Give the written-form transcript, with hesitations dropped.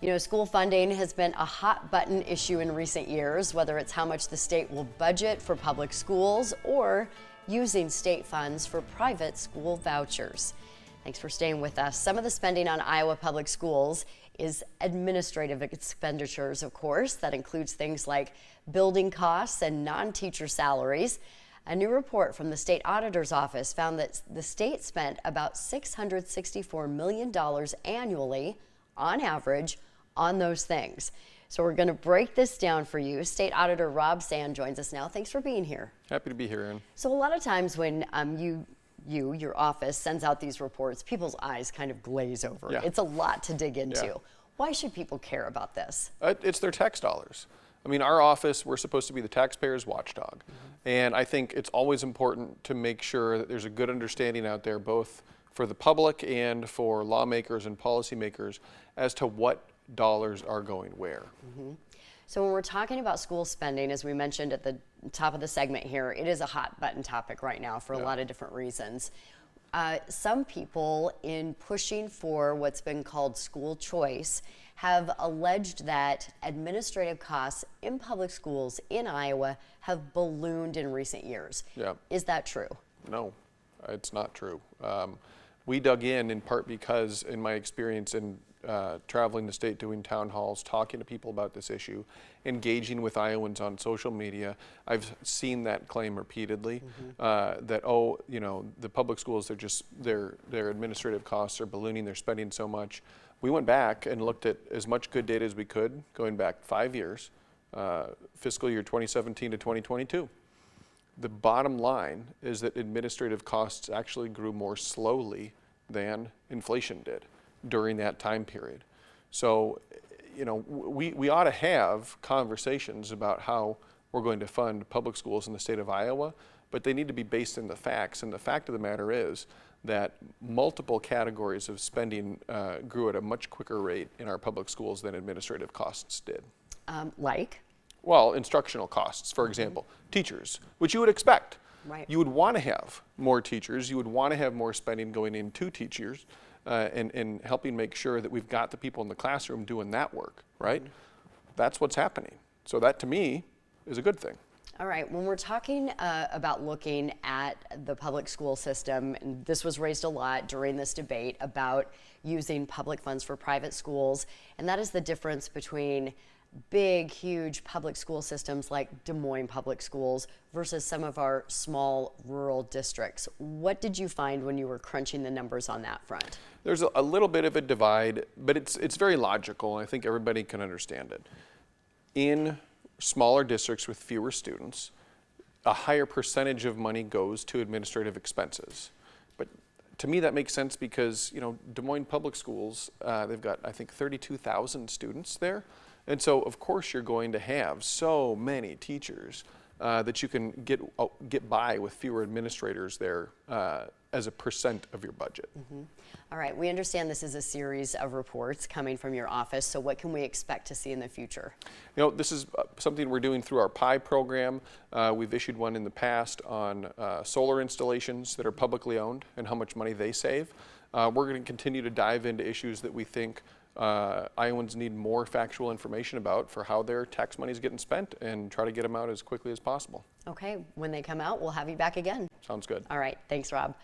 You know, school funding has been a hot button issue in recent years, whether it's how much the state will budget for public schools or using state funds for private school vouchers. Thanks for staying with us. Some of the spending on Iowa public schools is administrative expenditures, of course. That includes things like building costs and non-teacher salaries. A new report from the state auditor's office found that the state spent about $664 million annually, on average, on those things. So we're going to break this down for you. State Auditor Rob Sand joins us now. Thanks for being here. Happy to be here, Erin. So a lot of times when your office sends out these reports, people's eyes kind of glaze over. Yeah. It's a lot to dig into. Yeah. Why should people care about this? It's their tax dollars. I mean, our office, we're supposed to be the taxpayer's watchdog. And I think it's always important to make sure that there's a good understanding out there, both for the public and for lawmakers and policymakers, as to what dollars are going where. So when we're talking about school spending, as we mentioned at the top of the segment here, it is a hot button topic right now for a lot of different reasons. Some people, in pushing for what's been called school choice, have alleged that administrative costs in public schools in Iowa have ballooned in recent years. Yeah. Is that true? No, it's not true. We dug in part because, in my experience in traveling the state, doing town halls, talking to people about this issue, engaging with Iowans on social media, I've seen that claim repeatedly, that, oh, you know, the public schools, their administrative costs are ballooning, they're spending so much. We went back and looked at as much good data as we could, going back 5 years, fiscal year 2017 to 2022. The bottom line is that administrative costs actually grew more slowly than inflation did during that time period. So, you know, we ought to have conversations about how we're going to fund public schools in the state of Iowa, but they need to be based in the facts. And the fact of the matter is that multiple categories of spending grew at a much quicker rate in our public schools than administrative costs did. Like? Well, instructional costs, for example, teachers, which you would expect. Right. You would want to have more teachers. You would want to have more spending going into teachers and helping make sure that we've got the people in the classroom doing that work, right? That's what's happening. So that, to me, is a good thing. All right, when we're talking about looking at the public school system, and this was raised a lot during this debate about using public funds for private schools, and that is the difference between big, huge public school systems like Des Moines Public Schools versus some of our small rural districts. What did you find when you were crunching the numbers on that front? There's a little bit of a divide, but it's very logical, and I think everybody can understand it. In smaller districts with fewer students, a higher percentage of money goes to administrative expenses. But to me, that makes sense because, you know, Des Moines Public Schools, they've got, I think, 32,000 students there. And so, of course, you're going to have so many teachers that you can get by with fewer administrators there as a percent of your budget. All right, we understand this is a series of reports coming from your office, so what can we expect to see in the future? You know, this is something we're doing through our PI program. We've issued one in the past on solar installations that are publicly owned and how much money they save. We're going to continue to dive into issues that we think Iowans need more factual information about for how their tax money is getting spent and try to get them out as quickly as possible. Okay, when they come out, we'll have you back again. Sounds good. All right, thanks, Rob.